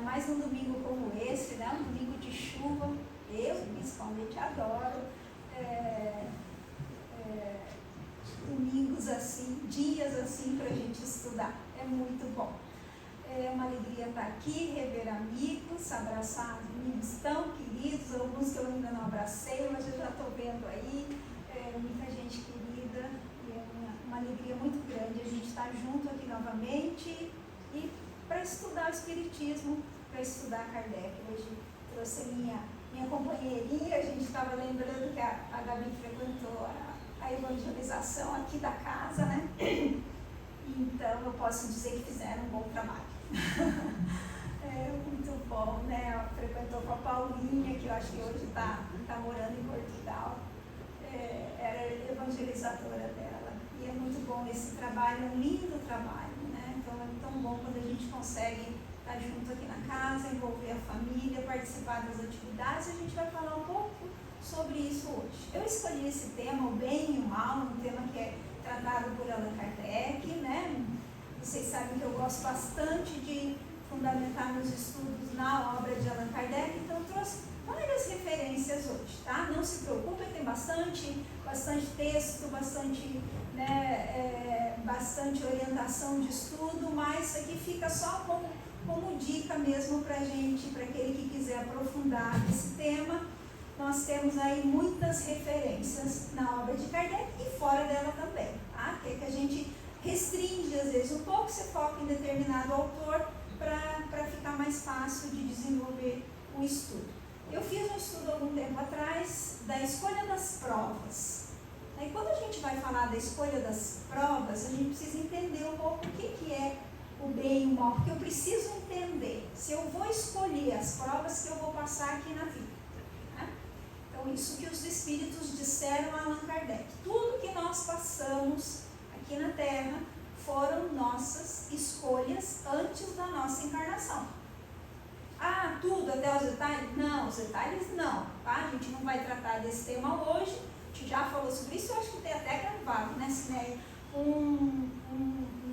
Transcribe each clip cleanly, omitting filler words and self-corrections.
mais num domingo como esse, né? Um domingo de chuva. Eu, principalmente, adoro domingos assim, dias assim para a gente estudar. É muito bom. É uma alegria estar aqui, rever amigos, abraçar amigos tão queridos, alguns que eu ainda não abracei, mas eu já estou vendo aí, muita gente querida, e é uma alegria muito grande a gente estar junto aqui novamente e para estudar o Espiritismo, para estudar Kardec. Hoje trouxe minha companheirinha, a gente estava lembrando que a Gabi frequentou a evangelização aqui da casa, né? Então eu posso dizer que fizeram um bom trabalho. Muito bom, né? Ela frequentou com a Paulinha, que eu acho que hoje está morando em Portugal. Era evangelizadora dela. E é muito bom esse trabalho, é um lindo trabalho, né? Então é tão bom quando a gente consegue estar junto aqui na casa, envolver a família, participar das atividades. A gente vai falar um pouco sobre isso hoje. Eu escolhi esse tema, o bem e o mal, um tema que é tratado por Allan Kardec, né? Vocês sabem que eu gosto bastante de fundamentar meus estudos na obra de Allan Kardec, então eu trouxe várias referências hoje, tá? Não se preocupem, tem bastante texto, bastante orientação de estudo, mas isso aqui fica só como dica mesmo para a gente, para aquele que quiser aprofundar esse tema. Nós temos aí muitas referências na obra de Kardec e fora dela também, tá? Que a gente restringe às vezes um pouco, você foca em determinado autor para ficar mais fácil de desenvolver o estudo. Eu fiz um estudo algum tempo atrás da escolha das provas. E quando a gente vai falar da escolha das provas, a gente precisa entender um pouco o que é o bem e o mal, porque eu preciso entender se eu vou escolher as provas que eu vou passar aqui na vida. Né? Então, isso que os espíritos disseram a Allan Kardec. Tudo que nós passamos aqui na Terra foram nossas escolhas antes da nossa encarnação. Ah, tudo, até os detalhes? Não, os detalhes não, tá? A gente não vai tratar desse tema hoje, a gente já falou sobre isso, eu acho que tem até gravado, né, Cineia? Um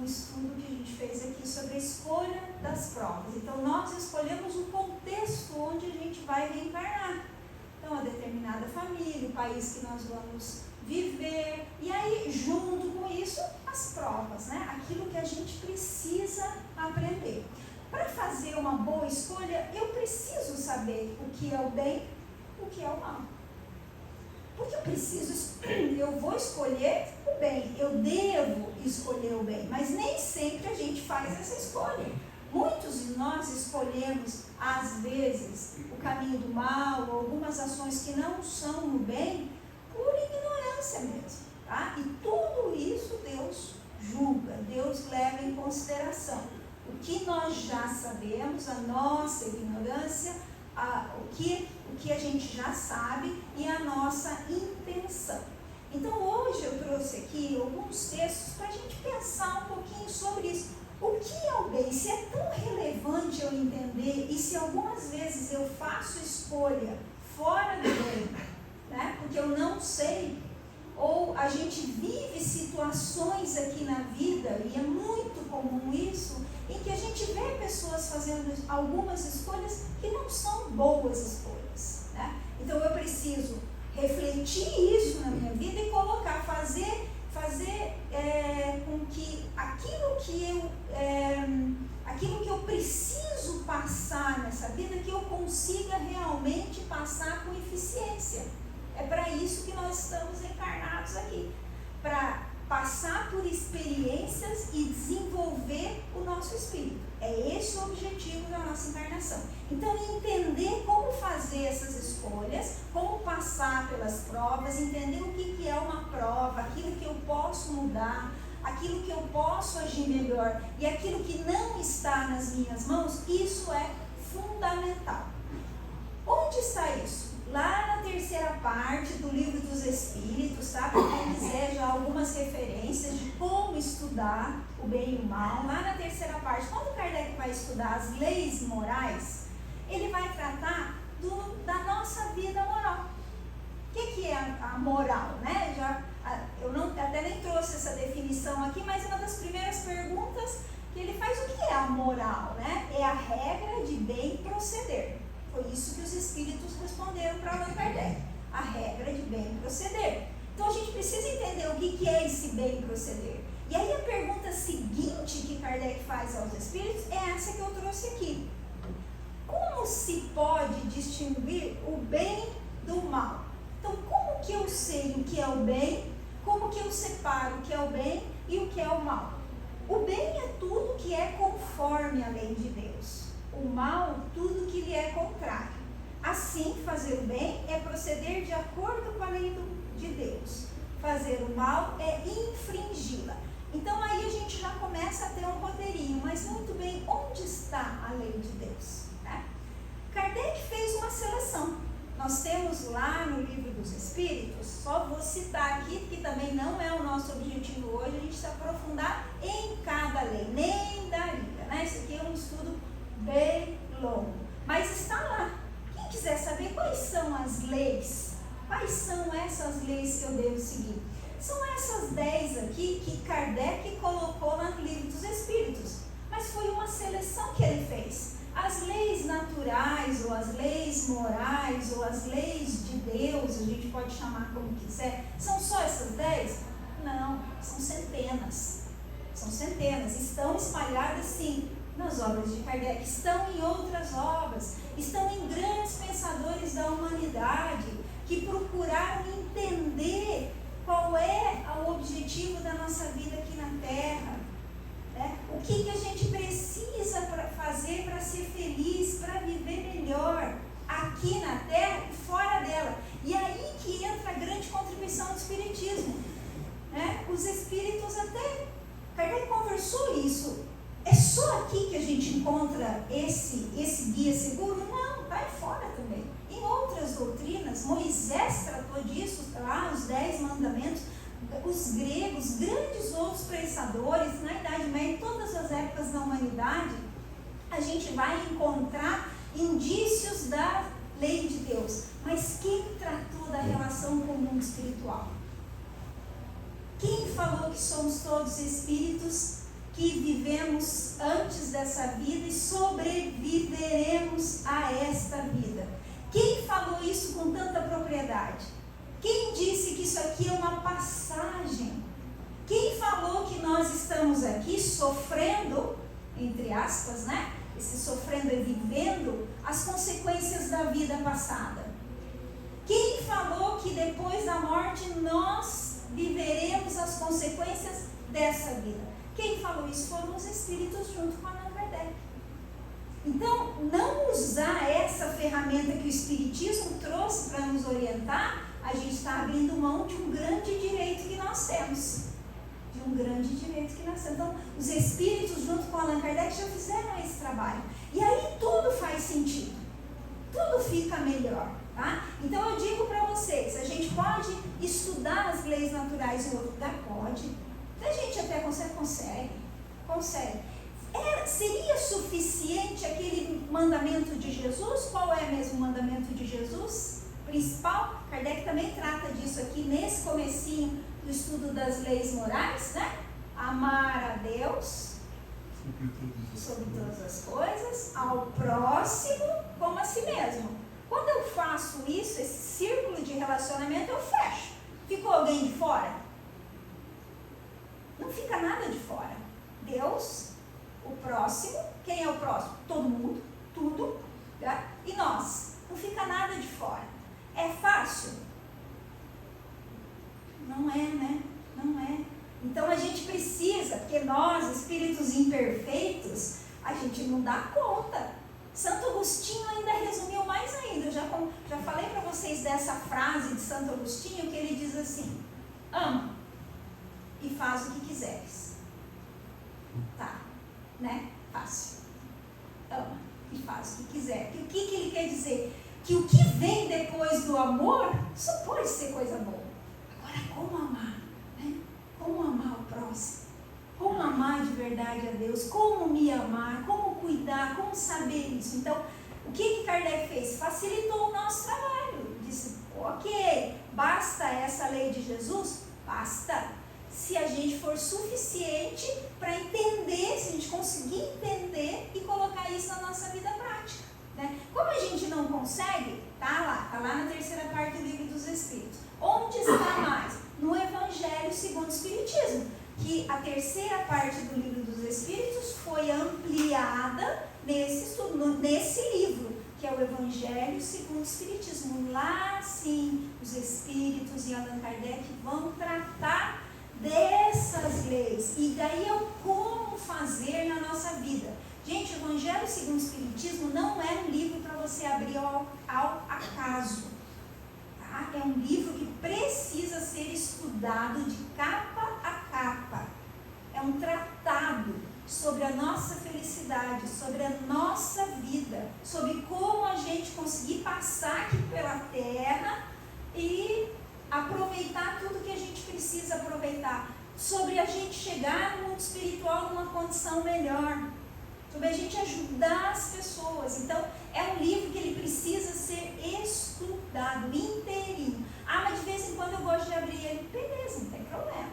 estudo que a gente fez aqui sobre a escolha das provas. Então, nós escolhemos o contexto onde a gente vai reencarnar. Então, a determinada família, o país que nós vamos viver, e aí, junto com isso, as provas, né? Aquilo que a gente precisa aprender. Para fazer uma boa escolha, eu preciso saber o que é o bem, o que é o mal. Porque eu vou escolher o bem, eu devo escolher o bem, mas nem sempre a gente faz essa escolha. Muitos de nós escolhemos, às vezes, o caminho do mal, ou algumas ações que não são no bem, por ignorância mesmo, tá? E tudo isso Deus julga, Deus leva em consideração. O que nós já sabemos, a nossa ignorância, o que a gente já sabe e a nossa intenção. Então hoje eu trouxe aqui alguns textos para a gente pensar um pouquinho sobre isso. O que é o bem? Se é tão relevante eu entender e se algumas vezes eu faço escolha fora do bem, né? Porque eu não sei, ou a gente vive situações aqui na vida, e é muito comum isso, em que a gente vê pessoas fazendo algumas escolhas que não são boas escolhas, né? Então eu preciso refletir isso na minha vida e colocar, fazer com que aquilo que eu preciso passar nessa vida, que eu consiga realmente passar com eficiência. É para isso que nós estamos encarnados aqui, para passar por experiências e desenvolver o nosso espírito. É esse o objetivo da nossa encarnação. Então, entender como fazer essas escolhas, como passar pelas provas, entender o que é uma prova, aquilo que eu posso mudar, aquilo que eu posso agir melhor e aquilo que não está nas minhas mãos, isso é fundamental. Onde está isso? Lá na terceira parte do Livro dos Espíritos, tá? Para quem quiser já algumas referências de como estudar o bem e o mal. Lá na terceira parte, quando Kardec vai estudar as leis morais, ele vai tratar da nossa vida moral. O que é a moral, né? Eu até nem trouxe essa definição aqui, mas uma das primeiras perguntas que ele faz, o que é a moral, né? É a regra de bem Foi isso que os espíritos responderam para Allan Kardec. A regra de bem proceder. Então a gente precisa entender o que é esse bem proceder. E aí a pergunta seguinte que Kardec faz aos espíritos é essa que eu trouxe aqui. Como se pode distinguir o bem do mal? Então, como que eu sei o que é o bem? Como que eu separo o que é o bem e o que é o mal? O bem é tudo que é conforme a lei de Deus. O mal, tudo que lhe é contrário. Assim, fazer o bem é proceder de acordo com a lei de Deus. Fazer o mal é infringi-la. Então, aí a gente já começa a ter um roteirinho. Mas, muito bem, onde está a lei de Deus? Kardec fez uma seleção. Nós temos lá no Livro dos Espíritos, só vou citar aqui, que também não é o nosso objetivo hoje, a gente se aprofundar em cada lei, nem daria, né? Isso aqui é um estudo bem longo, mas está lá. Quem quiser saber quais são as leis, quais são essas leis que eu devo seguir? São essas 10 aqui que Kardec colocou lá no Livro dos Espíritos, mas foi uma seleção que ele fez. As leis naturais, ou as leis morais, ou as leis de Deus, a gente pode chamar como quiser, são só essas 10? Não, são centenas. São centenas. Estão espalhadas, sim, nas obras de Kardec, estão em outras obras, estão em grandes pensadores da humanidade, que procuraram entender qual é o objetivo da nossa vida aqui na Terra. O que a gente precisa fazer para ser feliz, para viver melhor aqui na Terra e fora dela. E aí que entra a grande contribuição do Espiritismo. Os Espíritos até, Kardec conversou isso. É só aqui que a gente encontra esse guia seguro? Não, vai fora também. Em outras doutrinas, Moisés tratou disso, lá os 10 mandamentos. Os gregos, grandes outros pensadores, na Idade Média, em todas as épocas da humanidade, a gente vai encontrar indícios da lei de Deus. Mas quem tratou da relação com o mundo espiritual? Quem falou que somos todos espíritos que vivemos antes dessa vida e sobreviveremos a esta vida? Quem falou isso com tanta propriedade? Quem disse que isso aqui é uma passagem? Quem falou que nós estamos aqui sofrendo, entre aspas, Esse sofrendo é vivendo as consequências da vida passada. Quem falou que depois da morte nós viveremos as consequências dessa vida? Quem falou isso foram os espíritos junto com Allan Kardec. Então, não usar essa ferramenta que o Espiritismo trouxe para nos orientar, a gente está abrindo mão de um grande direito que nós temos. Então, os espíritos, junto com Allan Kardec, já fizeram esse trabalho. E aí tudo faz sentido. Tudo fica melhor. Tá? Então, eu digo para vocês, a gente pode estudar as leis naturais em outro lugar? Pode. A gente até consegue. Seria suficiente aquele mandamento de Jesus? Qual é mesmo o mandamento de Jesus? Principal, Kardec também trata disso aqui nesse comecinho do estudo das leis morais, Amar a Deus sobre todas as coisas, ao próximo como a si mesmo. Quando eu faço isso, esse círculo de relacionamento, eu fecho. Ficou alguém de fora? Não fica nada de fora. Deus, o próximo, quem é o próximo? Todo mundo, tudo, e nós. Não fica nada de fora. É fácil? Não é, Não é. Então a gente precisa, porque nós, espíritos imperfeitos, a gente não dá conta. Santo Agostinho ainda resumiu mais ainda. Eu já falei para vocês dessa frase de Santo Agostinho, que ele diz assim: ama e faz o que quiseres. Tá, Fácil. Ama e faz o que quiser. E o que ele quer dizer? Que o que vem depois do amor só pode ser coisa boa. Agora, como amar? Como amar o próximo? Como amar de verdade a Deus? Como me amar? Como cuidar? Como saber isso? Então, o que Kardec fez? Facilitou o nosso trabalho. Disse, ok, basta essa lei de Jesus? Basta. Se a gente for suficiente para entender, se a gente conseguir entender e colocar isso na nossa vida prática. Né? Como a gente não consegue, tá lá na terceira parte do Livro dos Espíritos. Onde está mais? No Evangelho segundo o Espiritismo, que a terceira parte do Livro dos Espíritos foi ampliada nesse estudo, nesse livro, que é o Evangelho segundo o Espiritismo. Lá sim, os Espíritos e Allan Kardec vão tratar dessas leis, e daí é o como fazer na nossa vida. Gente, o Evangelho segundo o Espiritismo não é um livro para você abrir ao acaso, tá? É um livro que precisa ser estudado de capa a capa. É um tratado sobre a nossa felicidade, sobre a nossa vida, sobre como a gente conseguir passar aqui pela Terra e aproveitar tudo que a gente precisa aproveitar, sobre a gente chegar no mundo espiritual numa condição melhor, sobre a gente ajudar as pessoas. Então, é um livro que ele precisa ser estudado inteirinho. Ah, mas de vez em quando eu gosto de abrir ele. Beleza, não tem problema.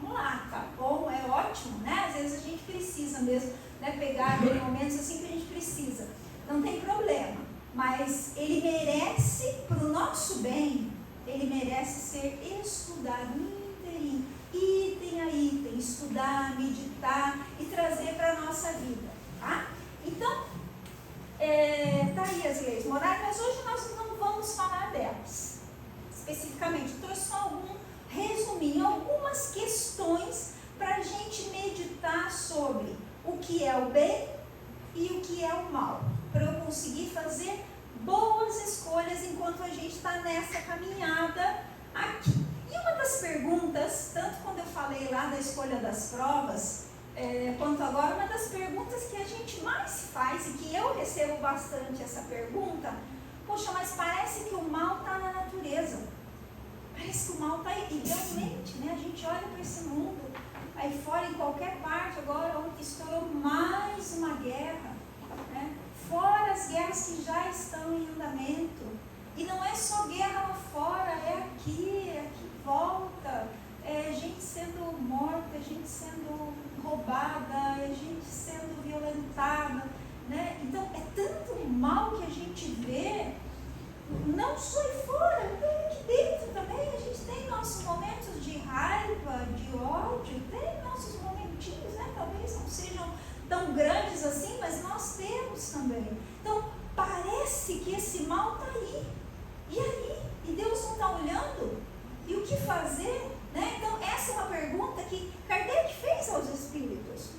Vamos lá, tá bom, é ótimo, né? Às vezes a gente precisa mesmo, né, pegar momentos assim que a gente precisa. Não tem problema, mas ele merece, para o nosso bem, ele merece ser estudado inteirinho, item a item, estudar, meditar e trazer para a nossa vida, tá? Então, tá aí as leis morais, mas hoje nós não vamos falar delas especificamente. Eu trouxe só algum resuminho, algumas questões para a gente meditar sobre o que é o bem e o que é o mal, para eu conseguir fazer boas escolhas enquanto a gente está nessa caminhada aqui. E uma das perguntas, tanto quando eu falei lá da escolha das provas, quanto agora, uma das perguntas que a gente mais faz, e que eu recebo bastante essa pergunta: poxa, mas parece que o mal está na natureza, parece que o mal está aí. E realmente, né, a gente olha para esse mundo, aí fora, em qualquer parte, agora ontem estourou mais uma guerra, né? Fora as guerras que já estão em andamento. E não é só guerra lá fora, é aqui volta, é gente sendo morta, é gente sendo roubada, é gente sendo violentada, né? Então é tanto mal que a gente vê, não só aí fora, aqui dentro também. A gente tem nossos momentos de raiva, de ódio, tem nossos momentinhos, né? Talvez não sejam tão grandes assim, mas nós temos também. Então parece que esse mal está aí. E aí? E Deus não está olhando? E o que fazer? Né? Então, essa é uma pergunta que Kardec fez aos espíritos.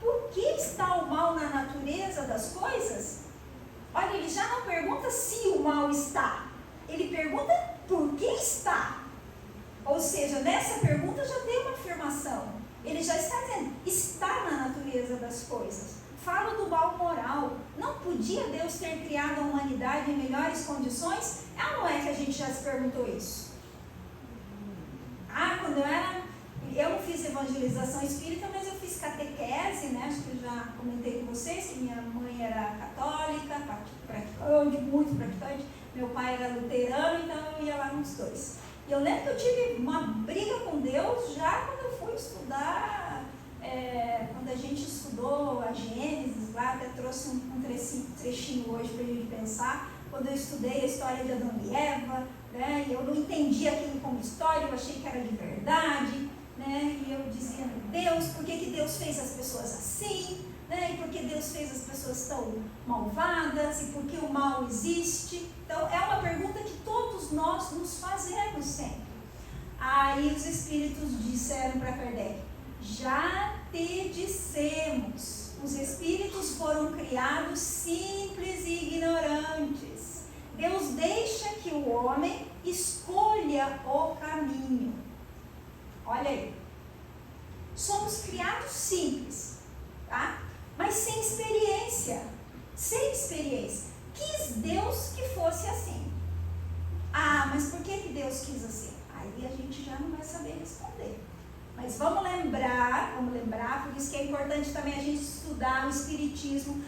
Por que está o mal na natureza das coisas? Olha, ele já não pergunta se o mal está. Ele pergunta por que está. Ou seja, nessa pergunta já tem uma afirmação. Ele já está dizendo, está na natureza das coisas. Fala do mal moral. Não podia Deus ter criado a humanidade em melhores condições? Não é que a gente já se perguntou isso? Quando eu não fiz evangelização espírita, mas eu fiz catequese, né? Acho que eu já comentei com vocês que minha mãe era católica, praticante, muito praticante. Meu pai era luterano, então eu ia lá nos dois. E eu lembro que eu tive uma briga com Deus já quando eu fui estudar, quando a gente estudou a Gênesis lá, até trouxe um trechinho hoje para a gente pensar. Quando eu estudei a história de Adão e Eva, né, e eu não entendia aquilo como história, eu achei que era de verdade, né, e eu dizia, Deus, por que Deus fez as pessoas assim, né, e por que Deus fez as pessoas tão malvadas, e por que o mal existe? Então, é uma pergunta que todos nós nos fazemos sempre. Aí os espíritos disseram para Kardec, já te dissemos, os espíritos foram criados simples e ignorantes. Deus deixa que o homem escolha o caminho. Olha aí. Somos criados simples, tá? Mas sem experiência. Sem experiência. Quis Deus que fosse assim. Mas por que Deus quis assim? Aí a gente já não vai saber responder. Mas vamos lembrar, por isso que é importante também a gente estudar o Espiritismo,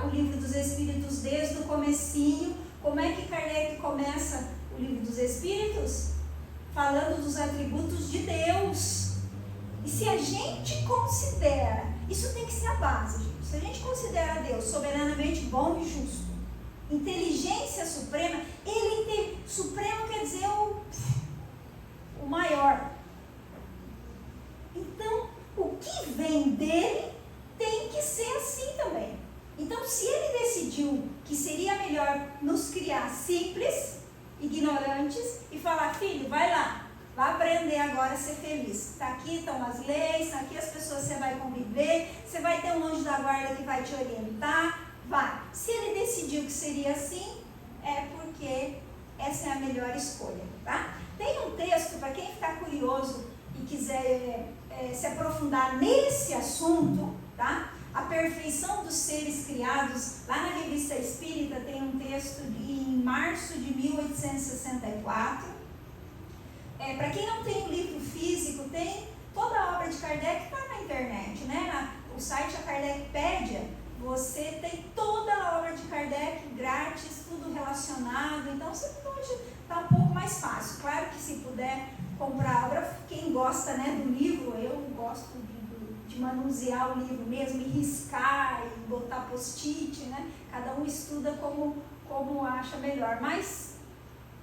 o Livro dos Espíritos desde o comecinho. Como é que Kardec começa o Livro dos Espíritos? Falando dos atributos de Deus. E se a gente considera, isso tem que ser a base, gente. Se a gente considera Deus soberanamente bom e justo, inteligência suprema, supremo quer dizer o maior. Então, o que vem dele tem que ser assim também. Então, se ele decidiu que seria melhor nos criar simples, ignorantes, e falar, filho, vai lá, vai aprender agora a ser feliz. Está aqui, estão as leis, está aqui as pessoas que você vai conviver, você vai ter um anjo da guarda que vai te orientar, vai. Se ele decidiu que seria assim, é porque essa é a melhor escolha, tá? Tem um texto, para quem ficar curioso e quiser se aprofundar nesse assunto, tá? A perfeição dos seres criados, lá na Revista Espírita tem um texto em março de 1864. Para quem não tem o livro físico, tem toda a obra de Kardec, está na internet, né? O site A Kardecpédia, você tem toda a obra de Kardec grátis, tudo relacionado, então você pode estar um pouco mais fácil. Claro que se puder comprar a obra, quem gosta, né, do livro, eu gosto de manusear o livro mesmo, e riscar, e botar post-it, né? Cada um estuda como acha melhor, mas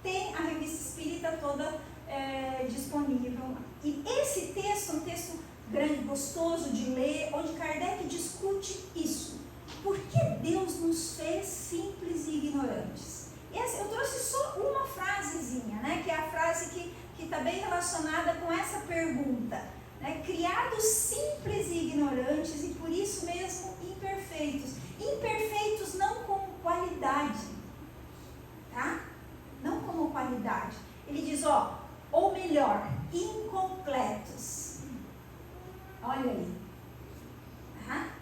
tem a Revista Espírita toda disponível lá. E esse texto é um texto grande, gostoso de ler, onde Kardec discute isso. Por que Deus nos fez simples e ignorantes? Eu trouxe só uma frasezinha, né? Que é a frase que está bem relacionada com essa pergunta. Né? Criados simples e ignorantes e por isso mesmo imperfeitos. Imperfeitos não como qualidade, tá? Não como qualidade. Ele diz, ou melhor, incompletos. Olha aí.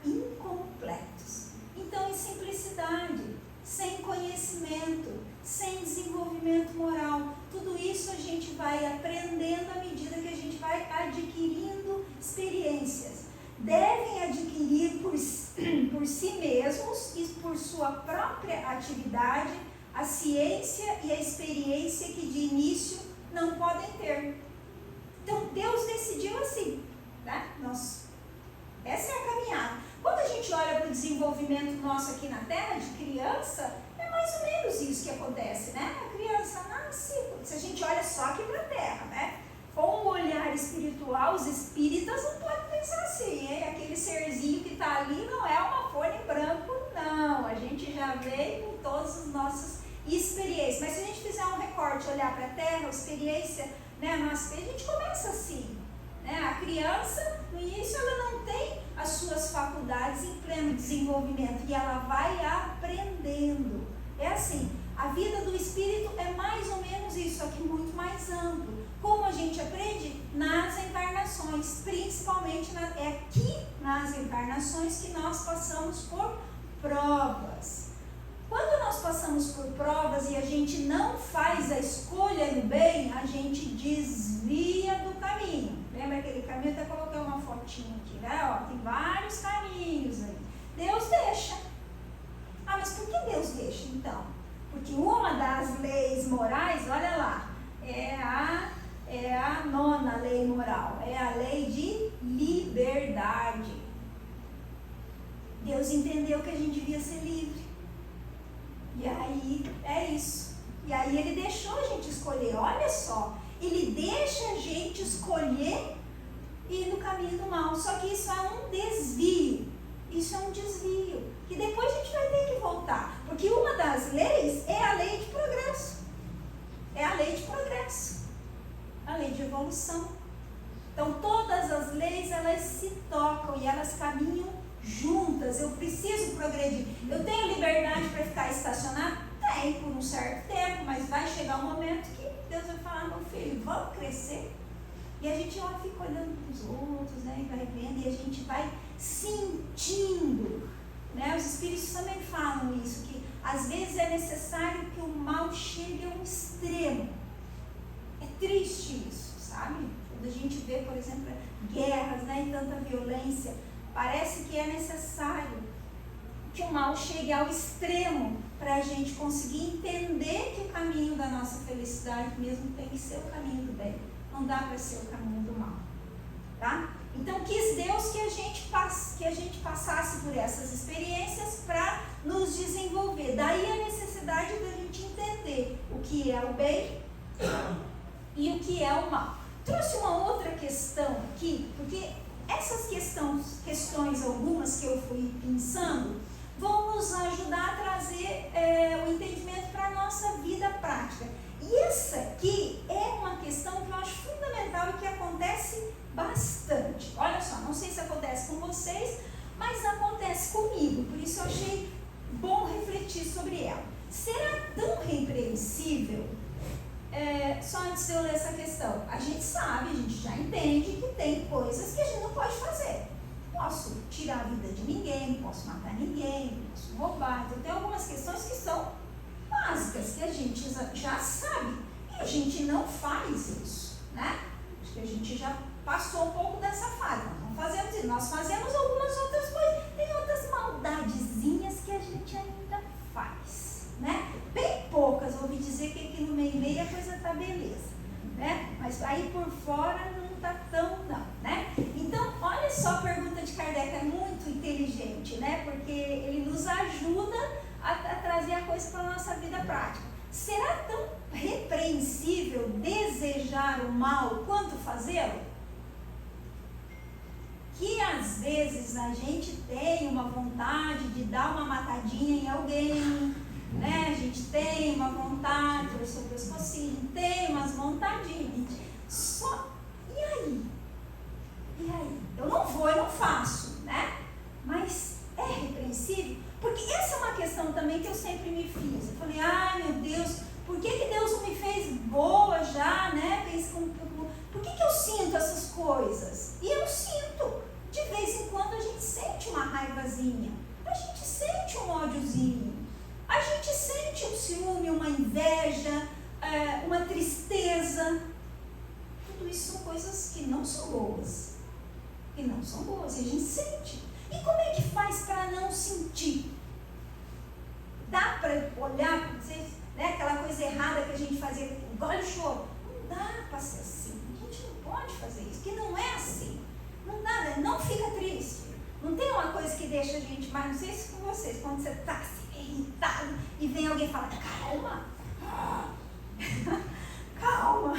Incompletos. Então, em simplicidade, sem conhecimento, sem desenvolvimento moral. Tudo isso a gente vai aprendendo à medida que a gente vai adquirindo experiências. Devem adquirir por si mesmos e por sua própria atividade a ciência e a experiência que de início não podem ter. Então Deus decidiu assim, né? Essa é a caminhada. Quando a gente olha para o desenvolvimento nosso aqui na Terra, de criança, é mais ou menos isso que acontece, né? A criança nasce, se a gente olha só aqui para a Terra, né? Com um olhar espiritual, os espíritas não podem pensar assim, hein? Aquele serzinho que está ali não é uma folha em branco, não. A gente já veio com todas as nossas experiências. Mas se a gente fizer um recorte, olhar para a Terra, a experiência, né? A gente começa assim, né? A criança, no início, ela não tem as suas faculdades em pleno desenvolvimento e ela vai aprendendo. É assim, a vida do espírito é mais ou menos isso, aqui muito mais amplo. Como a gente aprende? Nas encarnações, principalmente é aqui nas encarnações que nós passamos por provas. Quando nós passamos por provas e a gente não faz a escolha no bem, a gente desvia do caminho. Lembra aquele caminho? Eu até coloquei uma fotinha aqui, né? Tem vários caminhos aí. Deus deixa. Mas por que Deus deixa, então? Porque uma das leis morais, olha lá, é a 9ª lei moral, é a lei de liberdade. Deus entendeu que a gente devia ser livre. E aí, é isso. E aí ele deixou a gente escolher, olha só. Ele deixa a gente escolher ir no caminho do mal. Só que isso é um desvio. Isso é um desvio. Que depois a gente vai ter que voltar. Porque uma das leis é a lei de progresso. É a lei de progresso. A lei de evolução. Então todas as leis, elas se tocam e elas caminham juntas. Eu preciso progredir. Eu tenho liberdade para ficar estacionado? Tem, por um certo tempo, mas vai chegar um momento que Deus vai falar, meu filho, vamos crescer. E a gente fica olhando para os outros, né, e vai vendo, e a gente vai sentindo, né? Os espíritos também falam isso, que às vezes é necessário que o mal chegue a um extremo. É triste isso, sabe? Quando a gente vê, por exemplo, guerras, né, e tanta violência, parece que é necessário que o mal chegue ao extremo para a gente conseguir entender que o caminho da nossa felicidade mesmo tem que ser o caminho do bem. Não dá para ser o caminho do mal, tá? Então, quis Deus que a gente passasse por essas experiências para nos desenvolver. Daí a necessidade da gente entender o que é o bem e o que é o mal. Trouxe uma outra questão aqui, porque essas questões algumas que eu fui pensando, vão nos ajudar a trazer o entendimento para a nossa vida prática. E essa aqui é uma questão que eu acho fundamental e que acontece bastante. Olha só, não sei se acontece com vocês, mas acontece comigo, por isso eu achei bom refletir sobre ela. Será tão repreensível? Só antes de eu ler essa questão, a gente sabe, a gente já entende que tem coisas que a gente não pode fazer. Posso tirar a vida de ninguém, posso matar ninguém, posso roubar. Então tem algumas questões que são básicas, que a gente já sabe, e a gente não faz isso, né? Acho que a gente já passou um pouco dessa fase, nós não fazemos isso, nós fazemos algumas outras coisas, tem outras maldadezinhas que a gente ainda faz, né? Bem poucas, eu ouvi dizer que aqui no meio a coisa tá beleza, né? Mas aí por fora não tá tão não, né? Então, olha só, a pergunta de Kardec é muito inteligente, né? Porque ele nos ajuda a trazer a coisa para a nossa vida prática. Será tão repreensível desejar o mal quanto fazê-lo? Que às vezes a gente tem uma vontade de dar uma matadinha em alguém, né? A gente tem uma vontade, torcer o pescocinho, tem umas vontadinhas. Só, e aí? E aí? Eu não vou, eu não faço, né? Mas é repreensível? Porque essa é uma questão também que eu sempre me fiz. Eu falei, ai meu Deus, por que Deus não me fez boa já, né? Por que eu sinto essas coisas? E eu sinto. De vez em quando a gente sente uma raivazinha, a gente sente um ódiozinho, a gente sente um ciúme, uma inveja, uma tristeza. Tudo isso são coisas que não são boas. E não são boas, e a gente sente. E como é que faz para não sentir? Dá para olhar, né, aquela coisa errada que a gente fazia, engole o choro. Não dá para ser assim. A gente não pode fazer isso, porque não é assim. Não dá, não fica triste. Não tem uma coisa que deixa a gente, mas não sei se com vocês, quando você está assim, irritado e vem alguém e fala, calma, calma,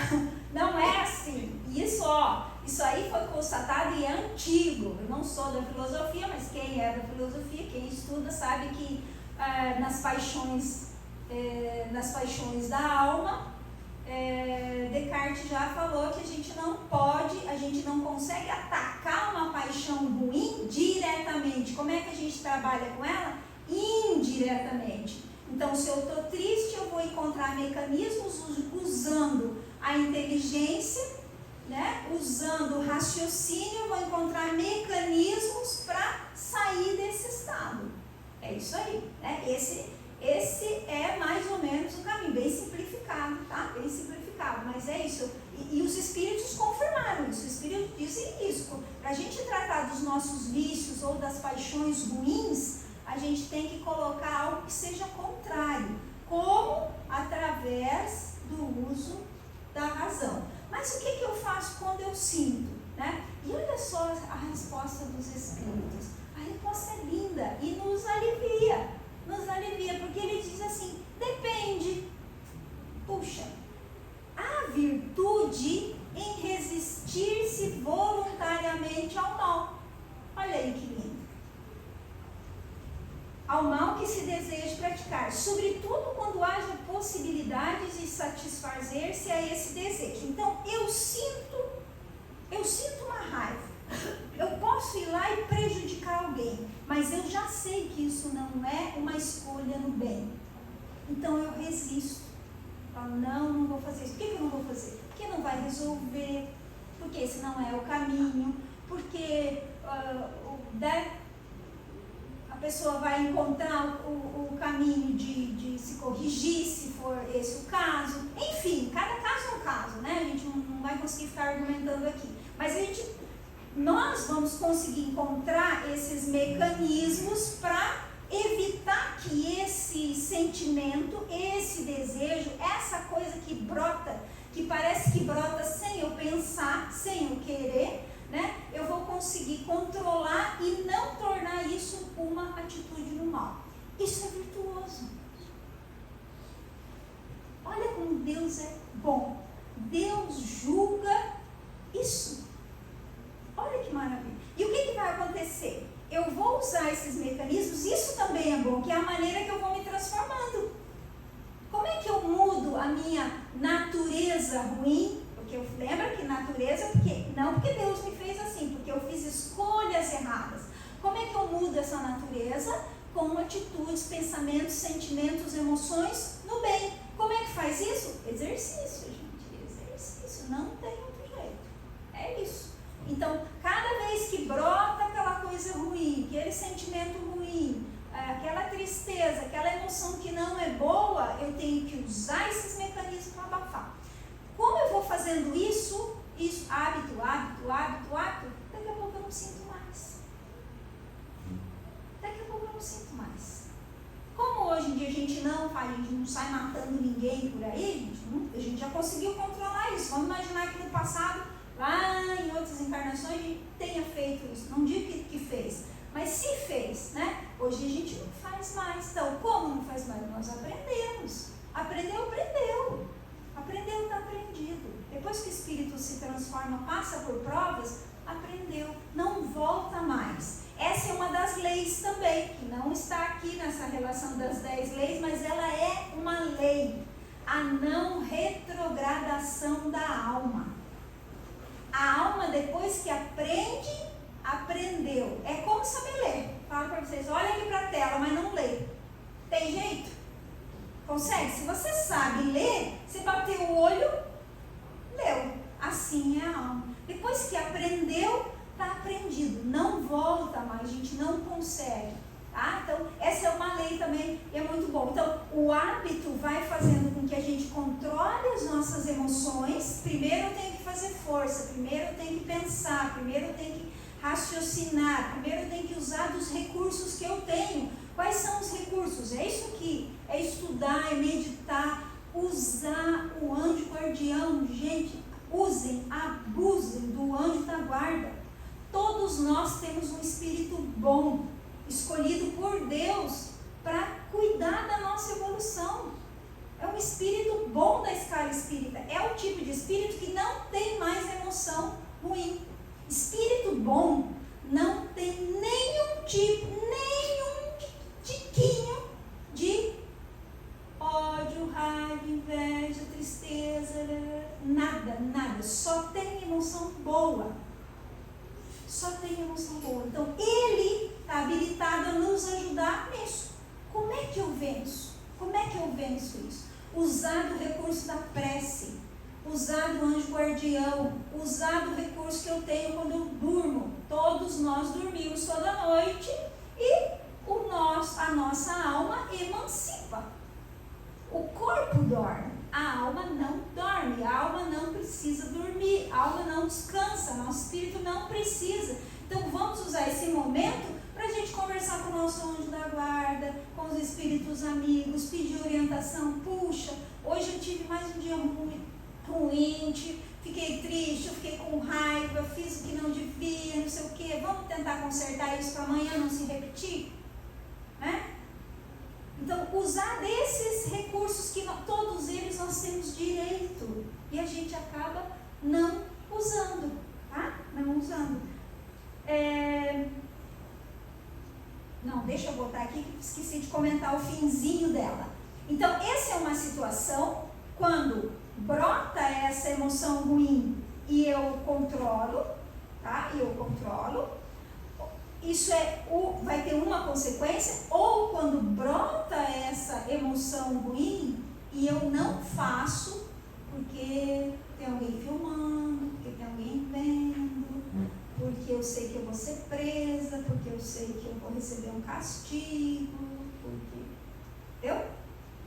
não é assim. Isso aí foi constatado e é antigo. Eu não sou da filosofia, mas quem é da filosofia, quem estuda, sabe que nas paixões da alma, Descartes já falou que a gente não consegue atacar uma paixão ruim diretamente. Como é que a gente trabalha com ela? Indiretamente. Então, se eu estou triste, eu vou encontrar mecanismos usando a inteligência, né? Usando o raciocínio, eu vou encontrar mecanismos para sair desse estado. É isso aí, né? Esse é mais ou menos o caminho, bem simplificado, tá? Bem simplificado, mas é isso. E os espíritos confirmaram isso, os espíritos dizem isso. Para a gente tratar dos nossos vícios ou das paixões ruins, a gente tem que colocar algo que seja contrário, como através do uso da razão. Mas o que eu faço quando eu sinto, né? E olha só a resposta dos espíritos. A resposta é linda e nos alivia, porque ele diz assim, depende. Puxa, há virtude em resistir-se voluntariamente ao mal. Olha aí que lindo. Ao mal que se deseja praticar, sobretudo quando haja possibilidades de satisfazer-se a esse desejo. Então, eu sinto uma raiva. Eu posso ir lá e prejudicar alguém, mas eu já sei que isso não é uma escolha no bem. Então, eu resisto. Falo, não vou fazer isso. Por que eu não vou fazer? Porque não vai resolver, porque esse não é o caminho, porque a pessoa vai encontrar o caminho de se corrigir, se for esse o caso. Enfim, cada caso é um caso, né? A gente não vai conseguir ficar argumentando aqui. Mas nós vamos conseguir encontrar esses mecanismos para evitar que esse sentimento, esse desejo, essa coisa que brota, que parece que brota sem eu pensar, sem eu querer, né? eu vou conseguir controlar e não tornar isso uma atitude no mal. Isso é virtuoso. Olha como Deus é bom. Deus julga isso. Olha que maravilha. E o que vai acontecer? Eu vou usar esses mecanismos, isso também é bom, que é a maneira que eu vou me transformando. Como é que eu mudo a minha natureza ruim? Porque eu lembro que natureza, não porque Deus me fez assim, porque eu fiz escolhas erradas. Como é que eu mudo essa natureza? Com atitudes, pensamentos, sentimentos, emoções no bem. Como é que faz isso? Exercício, gente. Exercício. Não tem outro jeito. É isso. Então, cada vez que brota aquela coisa ruim, aquele sentimento ruim, aquela tristeza, aquela emoção que não é boa, eu tenho que usar esses mecanismos para abafar. Como eu vou fazendo isso, hábito, daqui a pouco eu não sinto mais. Daqui a pouco eu não sinto mais. Como hoje em dia a gente não sai matando ninguém por aí, a gente já conseguiu controlar isso. Vamos imaginar que no passado, lá em outras encarnações, a gente tenha feito isso. Não digo que fez, mas se fez, né? Hoje a gente não faz mais. Então, como não faz mais? Nós aprendemos. Aprendeu, está aprendido. Depois que o espírito se transforma, passa por provas, aprendeu, não volta mais. Essa é uma das leis também, que não está aqui nessa relação das 10 leis, mas ela é uma lei. A não retrogradação da alma. A alma, depois que aprendeu. É como saber ler. Falo para vocês, olha aqui para a tela, mas não lê. Tem jeito? Consegue? Se você sabe ler, você bateu o olho, leu. Assim é a alma. Depois que aprendeu, está aprendido. Não volta mais, a gente não consegue. Tá? Então, essa é uma lei também, é muito bom. Então, o hábito vai fazendo com que a gente controle as nossas emoções. Primeiro eu tenho que fazer força, primeiro eu tenho que pensar, primeiro eu tenho que raciocinar, primeiro eu tenho que usar dos recursos que eu tenho. Quais são os recursos? É isso aqui, é estudar, é meditar, usar o anjo guardião. Gente, usem, abusem do anjo da guarda. Todos nós temos um espírito bom, escolhido por Deus para cuidar da nossa evolução. É um espírito bom da escala espírita. É o tipo de espírito que não tem mais emoção ruim. Espírito bom não tem nenhum tiquinho de ódio, raiva, inveja, tristeza, nada. Só tem emoção boa. Então, ele está habilitado a nos ajudar nisso. Como é que eu venço isso? Usar do recurso da prece, usar do anjo guardião, usar do recurso que eu tenho quando eu durmo. Todos nós dormimos toda noite e a nossa alma emancipa. O corpo dorme, a alma não dorme, a alma não precisa dormir, a alma não descansa, nosso espírito não precisa. Então vamos usar esse momento para a gente conversar com o nosso anjo da guarda, com os espíritos amigos, pedir orientação. Puxa, hoje eu tive mais um dia ruim, fiquei triste, eu fiquei com raiva, fiz o que não devia, não sei o quê. Vamos tentar consertar isso para amanhã não se repetir? Né? Então, usar desses recursos que todos eles nós temos direito e a gente acaba não usando, tá? Não usando. Não, deixa eu botar aqui que esqueci de comentar o finzinho dela. Então, essa é uma situação quando brota essa emoção ruim e eu controlo, tá? Isso vai ter uma consequência, ou quando brota essa emoção ruim e eu não faço porque tem alguém filmando, porque tem alguém vendo, porque eu sei que eu vou ser presa, porque eu sei que eu vou receber um castigo, entendeu?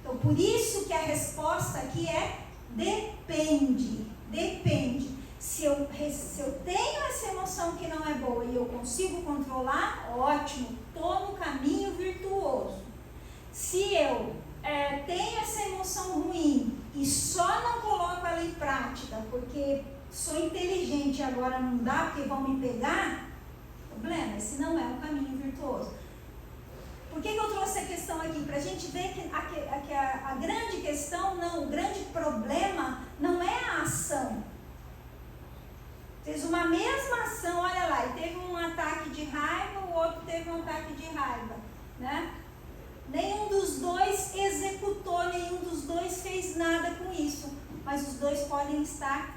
Então, por isso que a resposta aqui é depende. Se eu tenho essa emoção que não é boa e eu consigo controlar, ótimo, estou no caminho virtuoso. Se eu tenho essa emoção ruim e só não coloco ela em prática porque sou inteligente gente agora não dá porque vão me pegar, problema, esse não é um caminho virtuoso. Por que eu trouxe a questão aqui? Para a gente ver que a grande questão, não, o grande problema não é a ação. Fez uma mesma ação, olha lá, e teve um ataque de raiva, o outro teve um ataque de raiva, né? Nenhum dos dois executou, nenhum dos dois fez nada com isso, mas os dois podem estar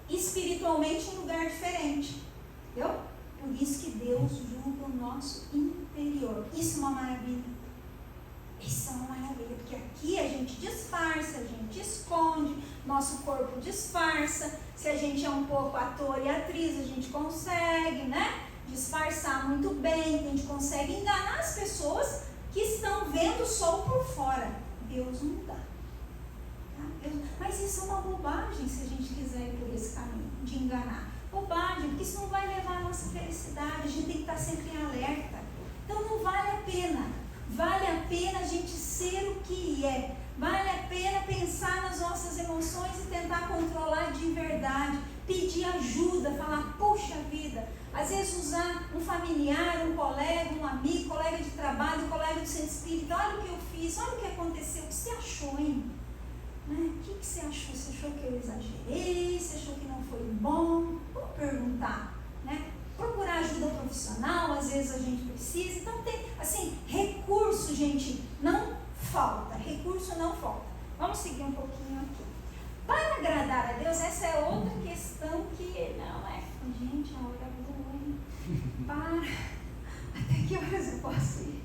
espiritualmente em lugar diferente, entendeu? Por isso que Deus julga o nosso interior. Isso é uma maravilha. Isso é uma maravilha, porque aqui a gente disfarça, a gente esconde, nosso corpo disfarça. Se a gente é um pouco ator e atriz, a gente consegue, né? Disfarçar muito bem, a gente consegue enganar as pessoas que estão vendo só por fora. Deus não dá. Tá? Mas isso é uma bobagem se a gente quiser ir por esse caminho de enganar. Bobagem, porque isso não vai levar a nossa felicidade, a gente tem que estar sempre em alerta. Então não vale a pena. Vale a pena a gente ser o que é. Vale a pena pensar nas nossas emoções e tentar controlar de verdade. Pedir ajuda, falar, puxa vida. Às vezes usar um familiar, um colega, um amigo, colega de trabalho, colega do centro espírita. Olha o que eu fiz, olha o que aconteceu. O que você achou, hein? Né? O que você achou? Você achou que eu exagerei? Você achou que não foi bom? Vamos perguntar, né? Procurar ajuda profissional, às vezes a gente precisa. Então tem, assim, recurso, gente, não falta. Recurso não falta. Vamos seguir um pouquinho aqui. Para agradar a Deus, essa é outra questão que não é. Gente, a hora boa, hein? Para. Até que horas eu posso ir?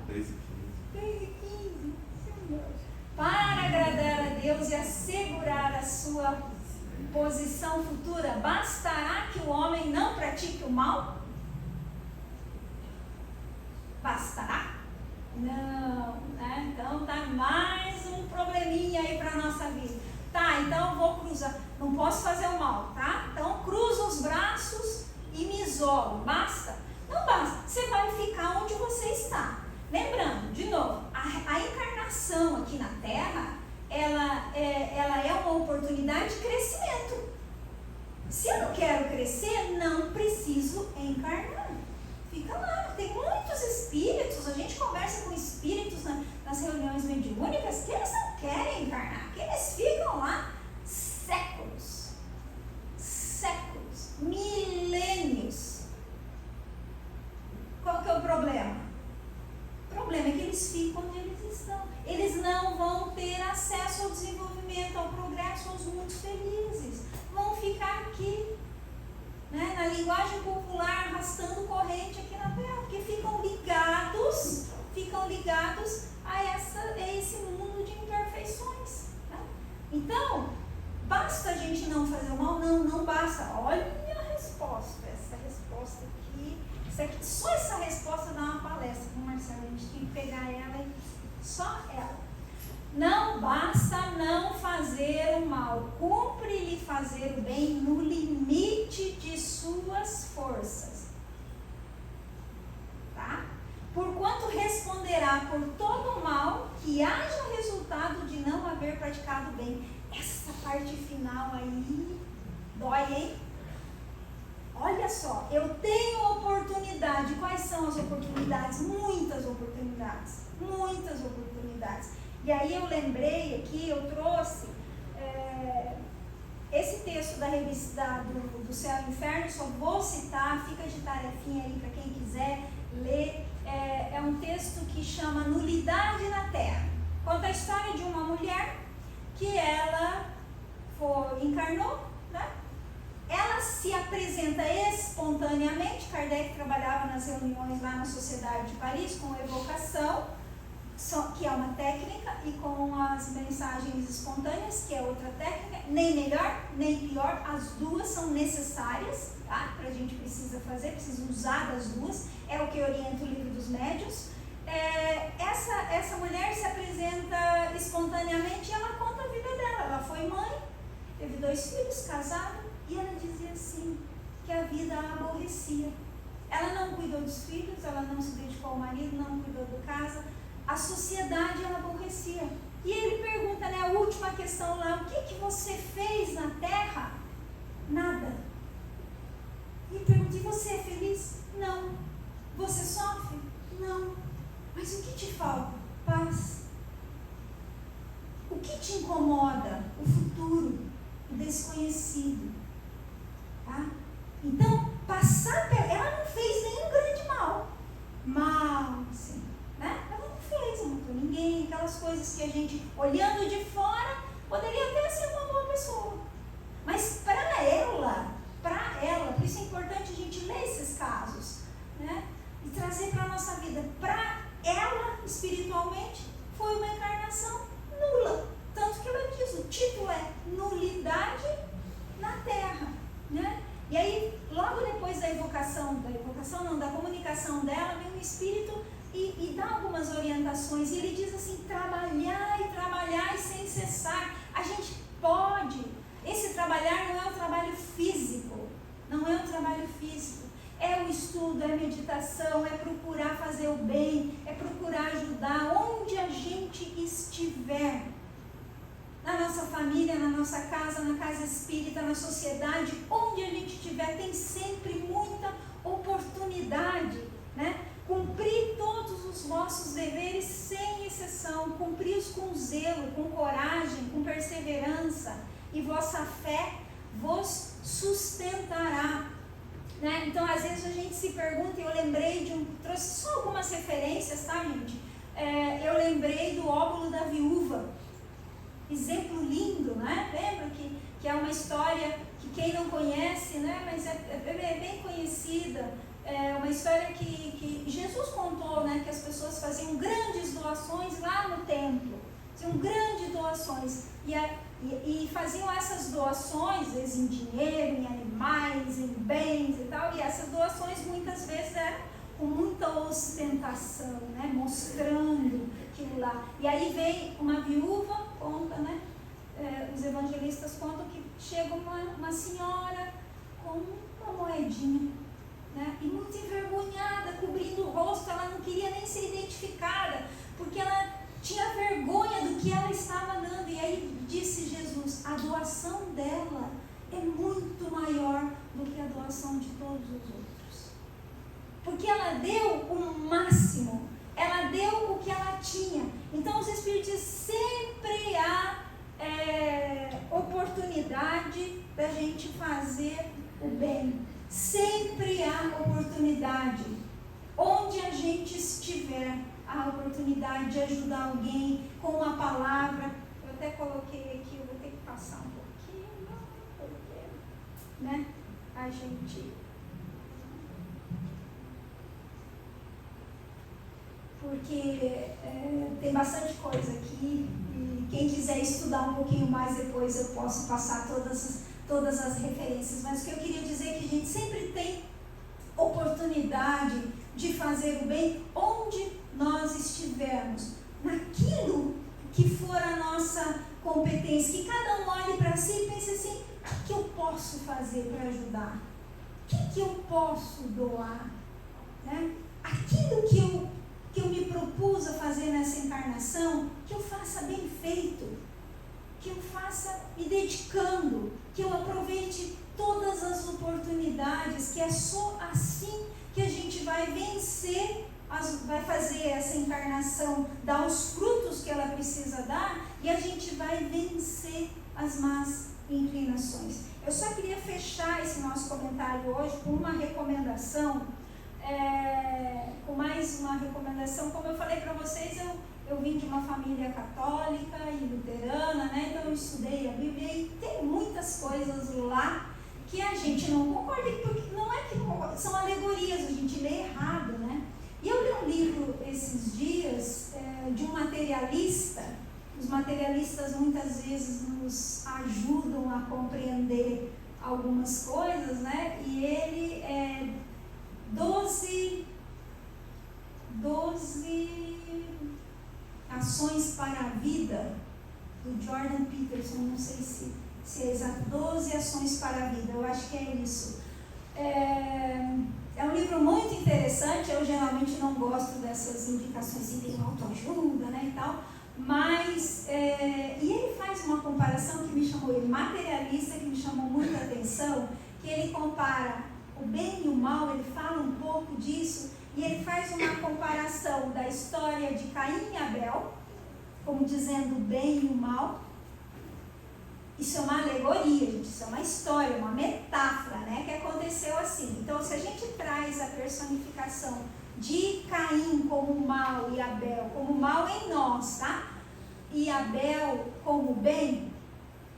10h15. Senhor. Para agradar a Deus e assegurar a sua posição futura, bastará que o homem não pratique o mal? Bastará? Não, né? Então tá mais um probleminha aí para a nossa vida. Tá, então eu vou cruzar, não posso fazer o mal, tá? Então cruzo os braços e me isolo, basta? Não basta, você vai ficar onde você está. Lembrando, de novo, a encarnação aqui na Terra, ela é uma oportunidade de crescimento. Se eu não quero crescer, não preciso encarnar. Fica lá, tem muitos espíritos, a gente conversa com espíritos nas reuniões mediúnicas, que eles não querem encarnar, que eles ficam lá séculos, milênios. Qual que é o problema? O problema é que eles ficam onde eles estão. Eles não vão ter acesso ao desenvolvimento, ao progresso, aos mundos felizes. Vão ficar aqui, né, na linguagem popular, arrastando corrente aqui na Terra, porque ficam ligados a esse mundo de imperfeições. Né? Então, basta a gente não fazer o mal? Não basta. Olha a resposta, essa resposta aqui. Só essa resposta dá uma palestra com o Marcelo, a gente tem que pegar ela e só ela. Não basta não fazer o mal, cumpre-lhe fazer o bem no limite de suas forças. Tá? Porquanto responderá por todo o mal que haja resultado de não haver praticado bem. Essa parte final aí dói, hein? Olha só, eu tenho oportunidade. Quais são as oportunidades? Muitas oportunidades. E aí eu lembrei aqui, eu trouxe esse texto da revista do Céu e Inferno, só vou citar, fica de tarefinha aí para quem quiser ler. É um texto que chama Nulidade na Terra. Conta a história de uma mulher que ela encarnou, né? Ela se apresenta espontaneamente. Kardec trabalhava nas reuniões lá na Sociedade de Paris com evocação, que é uma técnica, e com as mensagens espontâneas, que é outra técnica, nem melhor, nem pior, as duas são necessárias, tá? A gente precisa usar das duas, é o que orienta o Livro dos Médiuns. Essa mulher se apresenta espontaneamente e ela conta a vida dela. Ela foi mãe, teve 2 filhos, casada, e ela dizia assim, que a vida a aborrecia. Ela não cuidou dos filhos, ela não se dedicou ao marido, não cuidou da casa. A sociedade ela aborrecia. E ele pergunta, né, a última questão lá, o que você fez na Terra Nada. E pergunto, e você é feliz? Não. Você sofre? Não. Mas o que te falta? Paz. O que te incomoda? O futuro, o desconhecido. Tá? Então, passar ela não fez nenhum grande mal, assim, né? Ela não fez, não matou ninguém, aquelas coisas que a gente, olhando de fora, poderia até ser uma boa pessoa. Mas para ela, por isso é importante a gente ler esses casos, né? E trazer para a nossa vida. Para ela, espiritualmente, foi uma encarnação nula. Tanto que ela diz, o título é Nulidade na Terra, né? E aí, logo depois da comunicação dela, vem o Espírito e dá algumas orientações. E ele diz assim, trabalhar e sem cessar. A gente pode. Esse trabalhar não é um trabalho físico. Não é um trabalho físico. É o estudo, é a meditação, é procurar fazer o bem, é procurar ajudar onde a gente estiver. Na nossa família, na nossa casa, na casa espírita, na sociedade, onde a gente estiver, tem sempre muita oportunidade, né? Cumprir todos os vossos deveres sem exceção, cumpri-os com zelo, com coragem, com perseverança, e vossa fé vos sustentará. Né? Então, às vezes a gente se pergunta, e eu lembrei trouxe só algumas referências, tá, gente? Eu lembrei do óbolo da viúva. Exemplo lindo, né? Lembra que é uma história que quem não conhece, né? Mas é bem conhecida. É uma história que Jesus contou, né? Que as pessoas faziam grandes doações lá no templo. Faziam grandes doações. E faziam essas doações, às vezes em dinheiro, em animais, em bens e tal. E essas doações muitas vezes eram com muita ostentação, né? Mostrando aquilo lá. E aí vem uma viúva, conta, né? Os evangelistas contam que chega uma senhora com uma moedinha, né? E muito envergonhada, cobrindo o rosto, ela não queria nem ser identificada, porque ela tinha vergonha do que ela estava dando. E aí disse Jesus, a doação dela é muito maior do que a doação de todos os outros. Porque ela deu o máximo, ela deu o que ela tinha. Então os Espíritos sempre há oportunidade da gente fazer o bem. Sempre há oportunidade. Onde a gente estiver, há oportunidade de ajudar alguém com uma palavra. Eu até coloquei aqui, eu vou ter que passar um pouquinho, porque, né? A gente... Porque tem bastante coisa aqui e quem quiser estudar um pouquinho mais depois eu posso passar todas as referências, mas o que eu queria dizer é que a gente sempre tem oportunidade de fazer o bem onde nós estivermos, naquilo que for a nossa competência, que cada um olhe para si e pense assim, o que eu posso fazer para ajudar? O que eu posso doar? Né? Aquilo que eu me propus a fazer nessa encarnação, que eu faça bem feito, que eu faça me dedicando, que eu aproveite todas as oportunidades, que é só assim que a gente vai vencer, vai fazer essa encarnação, dar os frutos que ela precisa dar, e a gente vai vencer as más inclinações. Eu só queria fechar esse nosso comentário hoje com uma recomendação, com mais uma recomendação. Como eu falei para vocês, eu vim de uma família católica e luterana, né? Então eu estudei a Bíblia e tem muitas coisas lá que a gente não concorda, porque não é que não, são alegorias, a gente lê errado, né? E eu li um livro esses dias de um materialista. Os materialistas muitas vezes nos ajudam a compreender algumas coisas, né? E ele 12 ações para a vida, do Jordan Peterson, não sei se é exato, 12 ações para a vida, eu acho que é isso. É um livro muito interessante. Eu geralmente não gosto dessas indicações de autoajuda, né, e tal, mas e ele faz uma comparação que me chamou chamou ele materialista, que me chamou muita atenção, que ele compara o bem e o mal, ele fala um pouco disso, e ele faz uma comparação da história de Caim e Abel, como dizendo o bem e o mal. Isso é uma alegoria, gente, isso é uma história, uma metáfora, né, que aconteceu assim. Então, se a gente traz a personificação de Caim como mal e Abel como mal em nós, tá? E Abel como bem,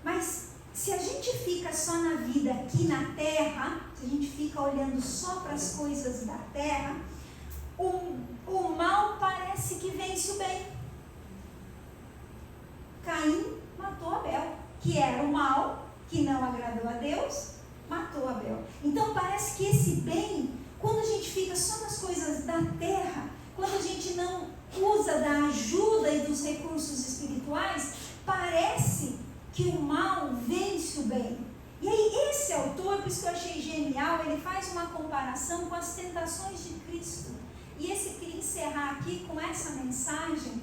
mas se a gente fica só na vida aqui na terra, se a gente fica olhando só para as coisas da terra, o mal parece que vence o bem. Caim matou Abel, que era o mal, que não agradou a Deus, matou Abel. Então parece que esse bem, quando a gente fica só nas coisas da terra, quando a gente não usa da ajuda e dos recursos espirituais, parece que o mal vence o bem. E aí esse autor, por isso que eu achei genial, ele faz uma comparação com as tentações de Cristo. E esse queria encerrar aqui com essa mensagem,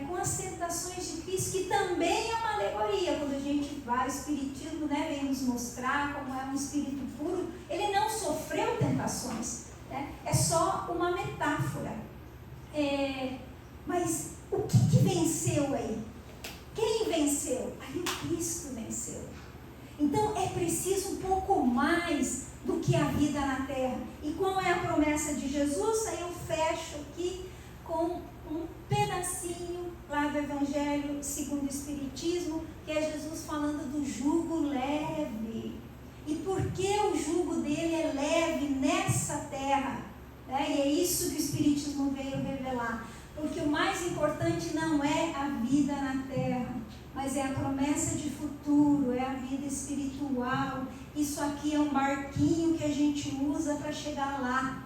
com as tentações de Cristo, que também é uma alegoria. Quando a gente vai, o Espiritismo, né, vem nos mostrar como é um espírito puro, ele não sofreu tentações, né? É só uma metáfora. Mas o que venceu aí? Quem venceu? Aí o Cristo venceu. Então é preciso um pouco mais do que a vida na terra. E qual é a promessa de Jesus? Aí eu fecho aqui com um pedacinho lá do Evangelho segundo o Espiritismo, que é Jesus falando do jugo leve. E por que o jugo dele é leve nessa terra? E é isso que o Espiritismo veio revelar. Porque o mais importante não é a vida na terra, mas é a promessa de futuro, é a vida espiritual. Isso aqui é um barquinho que a gente usa para chegar lá.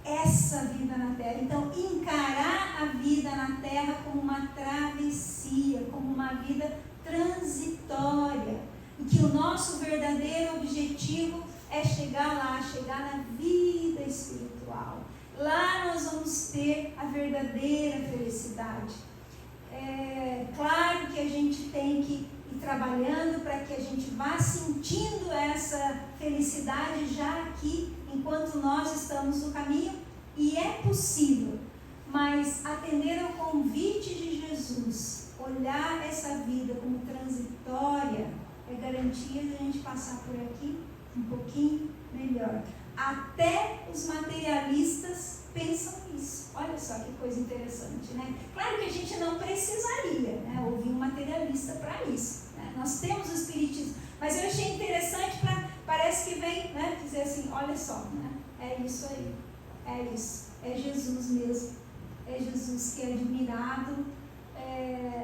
Essa vida na terra. Então, encarar a vida na terra como uma travessia, como uma vida transitória. E que o nosso verdadeiro objetivo é chegar lá, chegar na vida espiritual. Lá nós vamos ter a verdadeira felicidade. Claro que a gente tem que ir trabalhando para que a gente vá sentindo essa felicidade já aqui, enquanto nós estamos no caminho, e é possível, mas atender ao convite de Jesus, olhar essa vida como transitória, é garantia de a gente passar por aqui um pouquinho melhor. Até os materialistas pensam nisso. Olha só que coisa interessante, né? Claro que a gente não precisaria, né, ouvir um materialista para isso, né? Nós temos o Espiritismo, mas eu achei interessante, parece que vem, né, dizer assim, olha só, né, é isso aí, é isso, é Jesus mesmo, é Jesus que é admirado,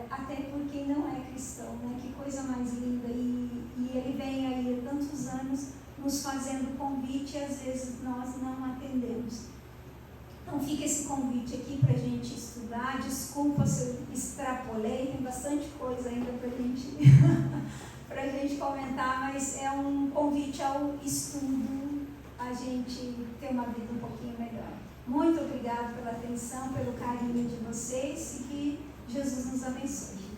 até por quem não é cristão, né? Que coisa mais linda, e ele vem aí há tantos anos nos fazendo convite e às vezes nós não atendemos. Então fica esse convite aqui para a gente estudar. Desculpa se eu extrapolei, tem bastante coisa ainda para a gente comentar, mas é um convite ao estudo, a gente ter uma vida um pouquinho melhor. Muito obrigada pela atenção, pelo carinho de vocês e que Jesus nos abençoe.